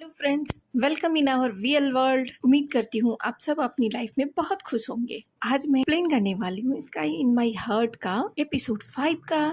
Hello friends, welcome in our real world. उम्मीद करती हूँ आप सब अपनी लाइफ में बहुत खुश होंगे। आज मैं एक्सप्लेन करने वाली हूँ स्काई इन माय हार्ट का एपिसोड 5 का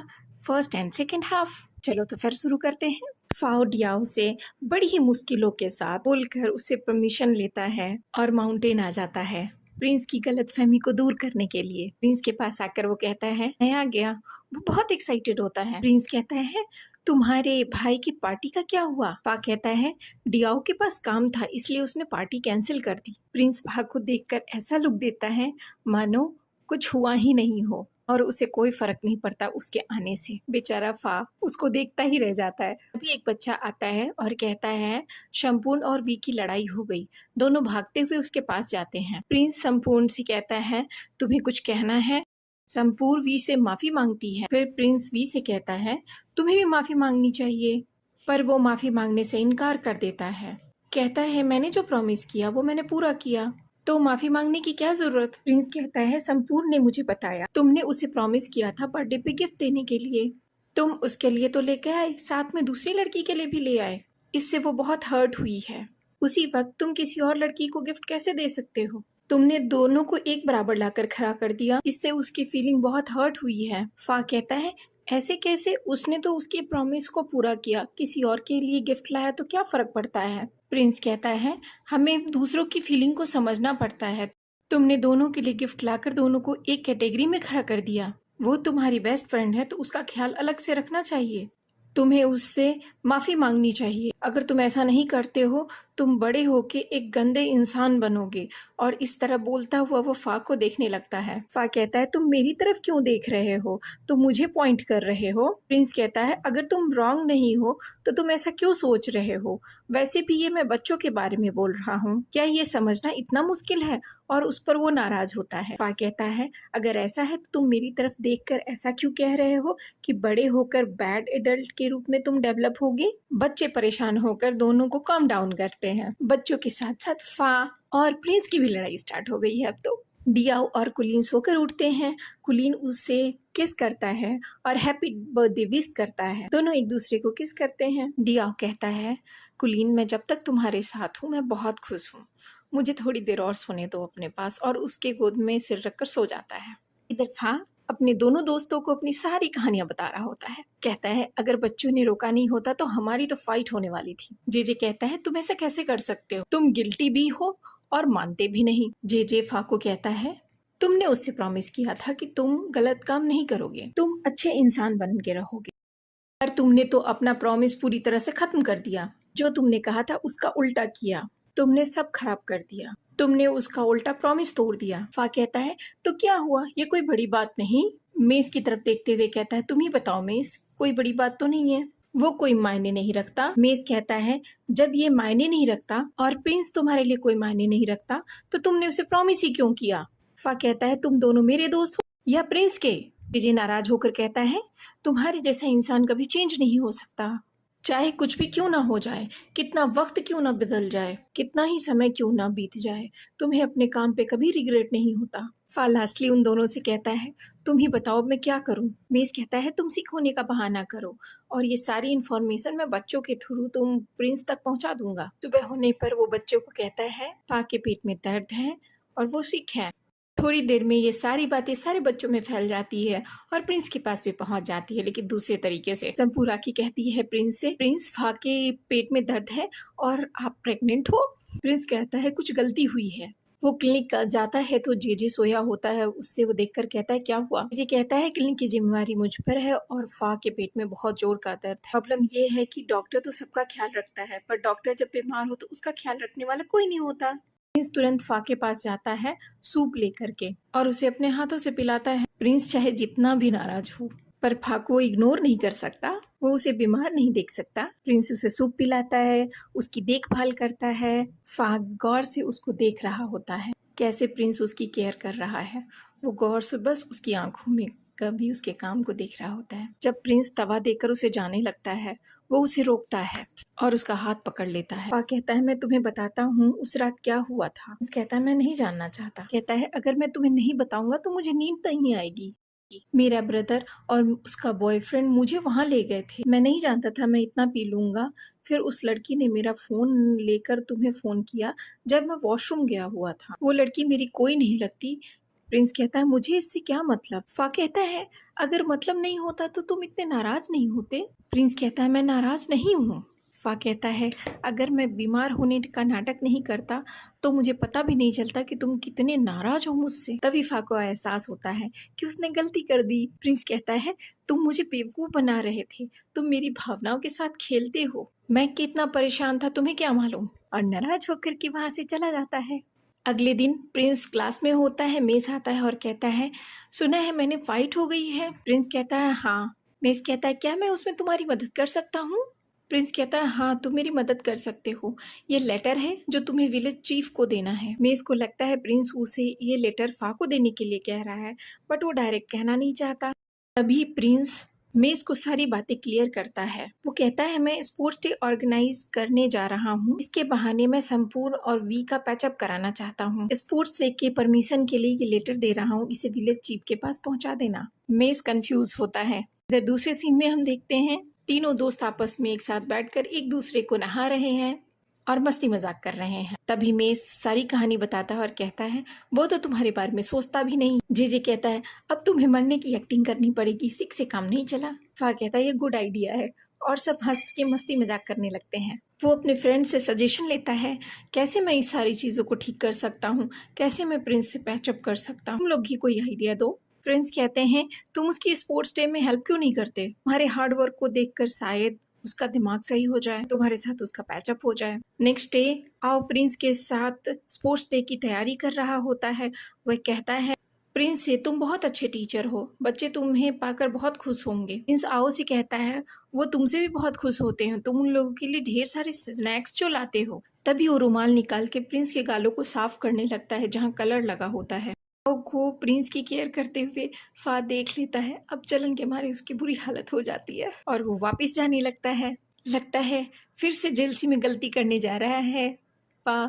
फर्स्ट एंड सेकंड हाफ। चलो तो फिर शुरू करते हैं। फाओ डियाओ से बड़ी ही मुश्किलों के साथ बोलकर उससे परमिशन लेता है और माउंटेन आ जाता है प्रिंस की गलतफहमी को दूर करने के लिए। प्रिंस के पास आकर वो कहता है मैं आ गया। वो बहुत एक्साइटेड होता है। प्रिंस कहता है तुम्हारे भाई की पार्टी का क्या हुआ? फा कहता है डियाओ के पास काम था इसलिए उसने पार्टी कैंसिल कर दी। प्रिंस फा को देखकर ऐसा लुक देता है मानो कुछ हुआ ही नहीं हो और उसे कोई फर्क नहीं पड़ता उसके आने से। बेचारा फा उसको देखता ही रह जाता है। अभी एक बच्चा आता है और कहता है संपूर्ण और वी की लड़ाई हो गई। दोनों भागते हुए उसके पास जाते हैं। प्रिंस संपूर्ण से कहता है तुम्हें कुछ कहना है? संपूर्ण वी से माफी मांगती है। फिर प्रिंस वी से कहता है तुम्हें भी माफी मांगनी चाहिए, पर वो माफी मांगने से इनकार कर देता है। कहता है मैंने जो प्रॉमिस किया वो मैंने पूरा किया, तो माफी मांगने की क्या जरूरत? प्रिंस कहता है संपूर्ण ने मुझे बताया तुमने उसे प्रॉमिस किया था बर्थडे पे गिफ्ट देने के लिए। तुम उसके लिए तो लेके आए, साथ में दूसरी लड़की के लिए भी ले आए। इससे वो बहुत हर्ट हुई है। उसी वक्त तुम किसी और लड़की को गिफ्ट कैसे दे सकते हो? तुमने दोनों को एक बराबर लाकर खड़ा कर दिया, इससे उसकी फीलिंग बहुत हर्ट हुई है। फा कहता है ऐसे कैसे? उसने तो उसकी प्रॉमिस को पूरा किया, किसी और के लिए गिफ्ट लाया तो क्या फर्क पड़ता है? प्रिंस कहता है हमें दूसरों की फीलिंग को समझना पड़ता है। तुमने दोनों के लिए गिफ्ट लाकर दोनों को एक कैटेगरी में खड़ा कर दिया। वो तुम्हारी बेस्ट फ्रेंड है तो उसका ख्याल अलग से रखना चाहिए। तुम्हें उससे माफी मांगनी चाहिए। अगर तुम ऐसा नहीं करते हो तुम बड़े होके एक गंदे इंसान बनोगे। और इस तरह बोलता हुआ वो फा को देखने लगता है। फा कहता है तुम मेरी तरफ क्यों देख रहे हो, तुम मुझे पॉइंट कर रहे हो। प्रिंस कहता है अगर तुम रॉन्ग नहीं हो तो तुम ऐसा क्यों सोच रहे हो? वैसे भी ये मैं बच्चों के बारे में बोल रहा हूँ, क्या ये समझना इतना मुश्किल है? और उस पर वो नाराज होता है। फा कहता है अगर ऐसा है तो तुम मेरी तरफ देखकर ऐसा क्यों कह रहे हो कि बड़े होकर बैड एडल्ट के रूप में तुम डेवलप होगे? बच्चे परेशान होकर दोनों को काम डाउन करते हैं। बच्चों के साथ साथ फा और प्रिंस की भी लड़ाई स्टार्ट हो गई है। अब तो डियाओ और कुलीन सोकर उठते हैं। कुलीन उससे किस करता है और हैप्पी बर्थडे विश करता है। दोनों एक दूसरे को किस करते हैं। डियाओ कहता है कुलीन मैं जब तक तुम्हारे साथ हूँ मैं बहुत खुश हूँ, मुझे थोड़ी देर और सोने दो अपने पास, और उसके गोद में सिर रखकर सो जाता है। इधर फा अपने दोनों दोस्तों को अपनी सारी कहानियां बता रहा होता है। कहता है अगर बच्चों ने रोका नहीं होता तो हमारी तो फाइट होने वाली थी। जे कहता है तुम ऐसा कैसे कर सकते हो, तुम गिल्टी भी हो और मानते भी नहीं। जे फा को कहता है तुमने उससे प्रॉमिस किया था कि तुम गलत काम नहीं करोगे, तुम अच्छे इंसान बन के रहोगे, पर तुमने तो अपना प्रॉमिस पूरी तरह से खत्म कर दिया। जो तुमने कहा था उसका उल्टा किया, तुमने सब खराब कर दिया, तुमने उसका उल्टा प्रॉमिस तोड़ दिया। फा कहता है तो क्या हुआ, ये कोई बड़ी बात नहीं। मेस की तरफ देखते हुए कहता है तुम ही बताओ मेस, कोई बड़ी बात तो नहीं है, वो कोई मायने नहीं रखता। मेस कहता है जब ये मायने नहीं रखता और प्रिंस तुम्हारे लिए कोई मायने नहीं रखता तो तुमने उसे प्रॉमिस ही क्यों किया? फा कहता है तुम दोनों मेरे दोस्त हो या प्रिंस के? विजय नाराज होकर कहता है तुम्हारे जैसा इंसान कभी चेंज नहीं हो सकता, चाहे कुछ भी क्यों ना हो जाए, कितना वक्त क्यों ना बदल जाए, कितना ही समय क्यों ना बीत जाए, तुम्हें अपने काम पे कभी रिग्रेट नहीं होता। फा लास्टली उन दोनों से कहता है तुम ही बताओ मैं क्या करूं? मेस कहता है तुम सीखोने का बहाना करो और ये सारी इन्फॉर्मेशन मैं बच्चों के थ्रू तुम प्रिंस तक पहुंचा दूंगा। सुबह होने पर वो बच्चों को कहता है फा के पेट में दर्द है और वो सिक है। थोड़ी देर में ये सारी बातें सारे बच्चों में फैल जाती है और प्रिंस के पास भी पहुंच जाती है, लेकिन दूसरे तरीके से। संपूरा की कहती है प्रिंस से प्रिंस फा के पेट में दर्द है और आप प्रेग्नेंट हो। प्रिंस कहता है कुछ गलती हुई है। वो क्लिनिक जाता है तो जे सोया होता है, उससे वो देखकर कहता है क्या हुआ? जे कहता है क्लिनिक की जिम्मेवारी मुझ पर है और फा के पेट में बहुत जोर का दर्द है। प्रॉब्लम ये है कि डॉक्टर तो सबका ख्याल रखता है पर डॉक्टर जब बीमार हो तो उसका ख्याल रखने वाला कोई नहीं होता। प्रिंस तुरंत फा के पास जाता है सूप लेकर के और उसे अपने हाथों से पिलाता है। प्रिंस चाहे जितना भी नाराज हो पर फा को इग्नोर नहीं कर सकता, वो उसे बीमार नहीं देख सकता। प्रिंस उसे सूप पिलाता है, उसकी देखभाल करता है। फा गौर से उसको देख रहा होता है, कैसे प्रिंस उसकी केयर कर रहा है। वो गौर से बस उसकी आंखों में कभी उसके काम को देख रहा होता है। जब प्रिंस तवा देकर उसे जाने लगता है वो उसे रोकता है और उसका हाथ पकड़ लेता है। फा कहता है मैं तुम्हें बताता हूँ उस रात क्या हुआ था। प्रिंस कहता है मैं नहीं जानना चाहता। कहता है अगर मैं तुम्हें नहीं बताऊंगा तो मुझे नींद नहीं आएगी। मेरा ब्रदर और उसका बॉयफ्रेंड मुझे वहाँ ले गए थे। मैं नहीं जानता था मैं इतना पी लूँगा। फिर उस लड़की ने मेरा फ़ोन लेकर तुम्हें फ़ोन किया जब मैं वॉशरूम गया हुआ था। वो लड़की मेरी कोई नहीं लगती। प्रिंस कहता है मुझे इससे क्या मतलब? फ़ा कहता है अगर मतलब नहीं होता तो तुम इतने नाराज़ नहीं होते। प्रिंस कहता है मैं नाराज़ नहीं हूँ। फ़ा कहता है अगर मैं बीमार होने का नाटक नहीं करता तो मुझे पता भी नहीं चलता कि तुम कितने नाराज़ हो मुझसे। तभी फ़ा को एहसास होता है कि उसने गलती कर दी। प्रिंस कहता है तुम मुझे बेवकूफ़ बना रहे थे, तुम मेरी भावनाओं के साथ खेलते हो। मैं कितना परेशान था तुम्हें क्या मालूम? और नाराज़ होकर के वहाँ से चला जाता है। अगले दिन प्रिंस क्लास में होता है। मेस आता है और कहता है सुना है मैंने फाइट हो गई है। प्रिंस कहता है हाँ। मेस कहता है क्या मैं उसमें तुम्हारी मदद कर सकता हूँ? प्रिंस कहता है हाँ तुम मेरी मदद कर सकते हो। ये लेटर है जो तुम्हें विलेज चीफ को देना है। मेस को लगता है प्रिंस उसे ये लेटर फ़ा को देने के लिए कह रहा है, बट वो डायरेक्ट कहना नहीं चाहता। तभी प्रिंस मेस को सारी बातें क्लियर करता है। वो कहता है मैं स्पोर्ट्स डे ऑर्गेनाइज करने जा रहा हूँ, इसके बहाने मैं संपूर्ण और वी का पैचअप कराना चाहता हूँ। स्पोर्ट्स डे के परमिशन के लिए ये लेटर दे रहा हूँ, इसे विलेज चीफ के पास पहुँचा देना। मेस कंफ्यूज होता है। इधर दूसरे सीन में हम देखते हैं तीनों दोस्त आपस में एक साथ बैठकर एक दूसरे को नहा रहे हैं और मस्ती मजाक कर रहे हैं। तभी मेस सारी कहानी बताता है और कहता है वो तो तुम्हारे बारे में सोचता भी नहीं। जे कहता है अब तुम्हें मरने की एक्टिंग करनी पड़ेगी, सिक से काम नहीं चला। फ़ा कहता है ये गुड आइडिया है और सब हंस के मस्ती मजाक करने लगते हैं। वो अपने फ्रेंड से सजेशन लेता है कैसे मैं इस सारी चीज़ों को ठीक कर सकता हूँ, कैसे मैं प्रिंस से पैचअप कर सकता हूँ, तुम लोग ही कोई आइडिया दो। फ्रेंड्स कहते हैं तुम उसकी स्पोर्ट्स डे में हेल्प क्यों नहीं करते? तुम्हारे हार्ड वर्क को देखकर शायद उसका दिमाग सही हो जाए, तुम्हारे साथ उसका पैचअप हो जाए। नेक्स्ट डे आओ प्रिंस के साथ स्पोर्ट्स डे की तैयारी कर रहा होता है। वह कहता है प्रिंस से तुम बहुत अच्छे टीचर हो, बच्चे तुम्हें पाकर बहुत खुश होंगे। प्रिंस आओ से कहता है वो तुमसे भी बहुत खुश होते हैं, तुम उन लोगों के लिए ढेर सारे स्नैक्स जो लाते हो। तभी वो रुमाल निकाल के प्रिंस के गालों को साफ करने लगता है जहाँ कलर लगा होता है। को प्रिंस की केयर करते हुए फ़ा देख लेता है। अब जलन के मारे उसकी बुरी हालत हो जाती है और वो वापस जाने लगता है फिर से जेलसी में गलती करने जा रहा है। फ़ा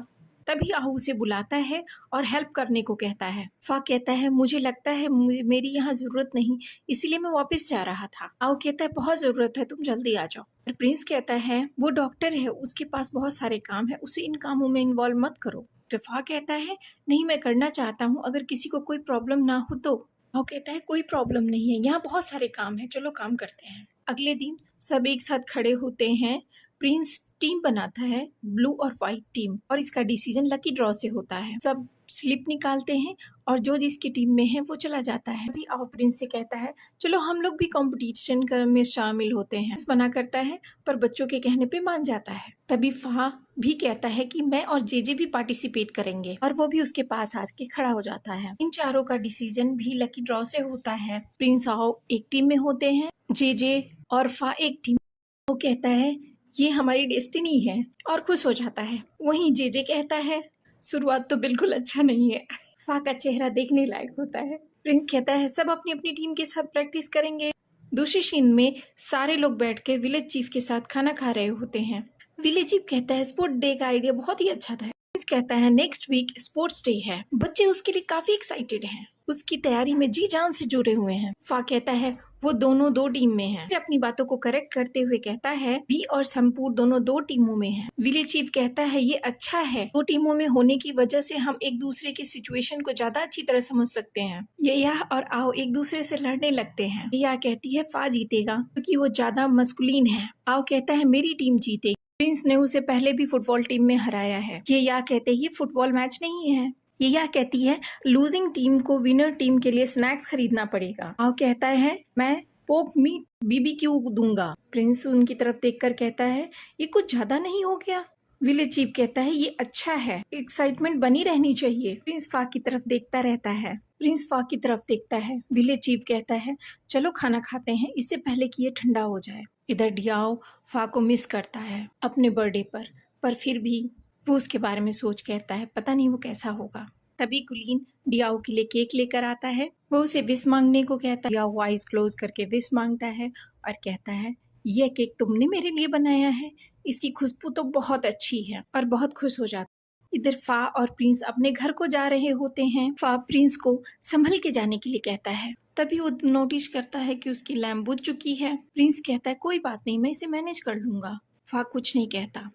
तभी आहू उसे बुलाता है और हेल्प करने को कहता है। फ़ा कहता है मुझे लगता है मेरी यहाँ ज़रूरत नहीं, इसीलिए मैं वापस जा रहा था। आहू कहता है बहुत ज़रूरत है, तुम जल्दी आ जाओ। और प्रिंस कहता है वो डॉक्टर है, उसके पास बहुत सारे काम है, उसे इन कामों में इन्वॉल्व मत करो। फ़ा कहता है नहीं मैं करना चाहता हूँ, अगर किसी को कोई प्रॉब्लम ना हो तो। वो कहता है कोई प्रॉब्लम नहीं है, यहाँ बहुत सारे काम है, चलो काम करते हैं। अगले दिन सब एक साथ खड़े होते हैं। प्रिंस टीम बनाता है, ब्लू और वाइट टीम, और इसका डिसीजन लकी ड्रॉ से होता है। सब स्लिप निकालते हैं और जो जिसकी टीम में है वो चला जाता है। अभी आओ प्रिंस से कहता है चलो हम लोग भी कंपटीशन में शामिल होते हैं। मना करता है पर बच्चों के कहने पे मान जाता है। तभी फ़ा भी कहता है कि मैं और जे भी पार्टिसिपेट करेंगे और वो भी उसके पास आके खड़ा हो जाता है। इन चारों का डिसीजन भी लकी ड्रॉ से होता है। प्रिंस आओ एक टीम में होते हैं, जे और फ़ा एक टीम। वो कहता है ये हमारी डेस्टिनी है और खुश हो जाता है। वहीं जे कहता है शुरुआत तो बिल्कुल अच्छा नहीं है। फ़ा का चेहरा देखने लायक होता है। प्रिंस कहता है सब अपनी अपनी टीम के साथ प्रैक्टिस करेंगे। दूसरी सीन में सारे लोग बैठ के विलेज चीफ के साथ खाना खा रहे होते हैं। विलेज चीफ कहता है स्पोर्ट डे का आइडिया बहुत ही अच्छा था। प्रिंस कहता है नेक्स्ट वीक स्पोर्ट्स डे है, बच्चे उसके लिए काफी एक्साइटेड हैं, उसकी तैयारी में जी जान से जुड़े हुए हैं। फ़ा कहता है वो दोनों दो टीम में हैं। फिर अपनी बातों को करेक्ट करते हुए कहता है वी और संपूर्ण दोनों दो टीमों में हैं। विलेज चीफ कहता है ये अच्छा है, दो टीमों में होने की वजह से हम एक दूसरे की सिचुएशन को ज्यादा अच्छी तरह समझ सकते हैं। ये और आओ एक दूसरे से लड़ने लगते हैं। यह कहती है फ़ा जीतेगा क्योंकि वो ज्यादा मस्कुलिन है। आओ कहता है मेरी टीम जीतेगी, प्रिंस ने उसे पहले भी फुटबॉल टीम में हराया है। ये कहते हैं ये फुटबॉल मैच नहीं है। ये कहती है लूजिंग टीम को विनर टीम के लिए स्नैक्स खरीदना पड़ेगा। आओ कहता है मैं पोक मीट BBQ दूंगा। प्रिंस उनकी तरफ देखकर कहता है ये कुछ ज्यादा नहीं हो गया? विलेज चीफ कहता है ये अच्छा है, एक्साइटमेंट बनी रहनी चाहिए। प्रिंस फ़ा की तरफ देखता रहता है। प्रिंस फ़ा की तरफ देखता है। विलेज चीफ कहता है चलो खाना खाते हैं, इससे पहले कि ये ठंडा हो जाए। इधर डियाओ फ़ा को मिस करता है अपने बर्थडे पर फिर भी वो उसके बारे में सोच कहता है पता नहीं वो कैसा होगा। तभी कुलीन डियाओ के लिए केक लेकर आता है। वो उसे विश मांगने को कहता है। डियाओ आइज क्लोज करके विश मांगता है और कहता है यह केक तुमने मेरे लिए बनाया है, इसकी खुशबू तो बहुत अच्छी है, और बहुत खुश हो जाता है। इधर फा और प्रिंस अपने घर को जा रहे होते हैं। फा प्रिंस को संभल के जाने के लिए कहता है। तभी वो नोटिस करता है कि उसकी लैम्प बुझ चुकी है। प्रिंस कहता है कोई बात नहीं, मैं इसे मैनेज कर लूंगा। फा कुछ नहीं कहता।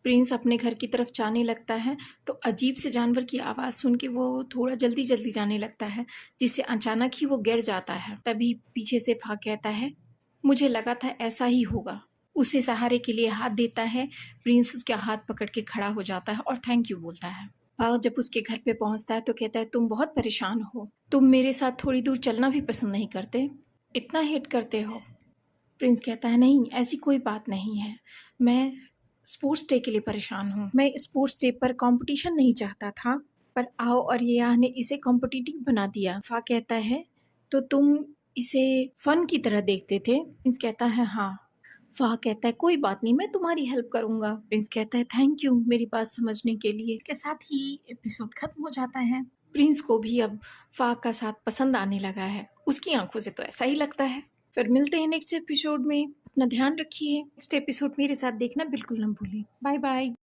प्रिंस अपने घर की तरफ जाने लगता है तो अजीब से जानवर की आवाज़ सुन के वो थोड़ा जल्दी जल्दी जाने लगता है, जिससे अचानक ही वो गिर जाता है। तभी पीछे से फा कहता है मुझे लगा था ऐसा ही होगा। उसे सहारे के लिए हाथ देता है। प्रिंस उसका हाथ पकड़ के खड़ा हो जाता है और थैंक यू बोलता है। फा जब उसके घर पे पहुंचता है तो कहता है तुम बहुत परेशान हो, तुम मेरे साथ थोड़ी दूर चलना भी पसंद नहीं करते, इतना हेट करते हो। प्रिंस कहता है नहीं, ऐसी कोई बात नहीं है, मैं स्पोर्ट्स डे के लिए परेशान हूँ। मैं स्पोर्ट्स डे पर कंपटीशन नहीं चाहता था, पर आओ और ये ने इसे कॉम्पिटिटिव बना दिया। फा कहता है तो तुम इसे फन की तरह देखते थे। प्रिंस कहता है हाँ। फा कहता है कोई बात नहीं, मैं तुम्हारी हेल्प करूंगा। प्रिंस कहता है थैंक यू मेरी बात समझने के लिए। इसके साथ ही एपिसोड खत्म हो जाता है। प्रिंस को भी अब फा का साथ पसंद आने लगा है। उसकी आंखों से तो ऐसा ही लगता है। फिर मिलते हैं नेक्स्ट एपिसोड में। अपना ध्यान रखिए। नेक्स्ट एपिसोड मेरे साथ देखना बिल्कुल ना भूलें। Bye bye.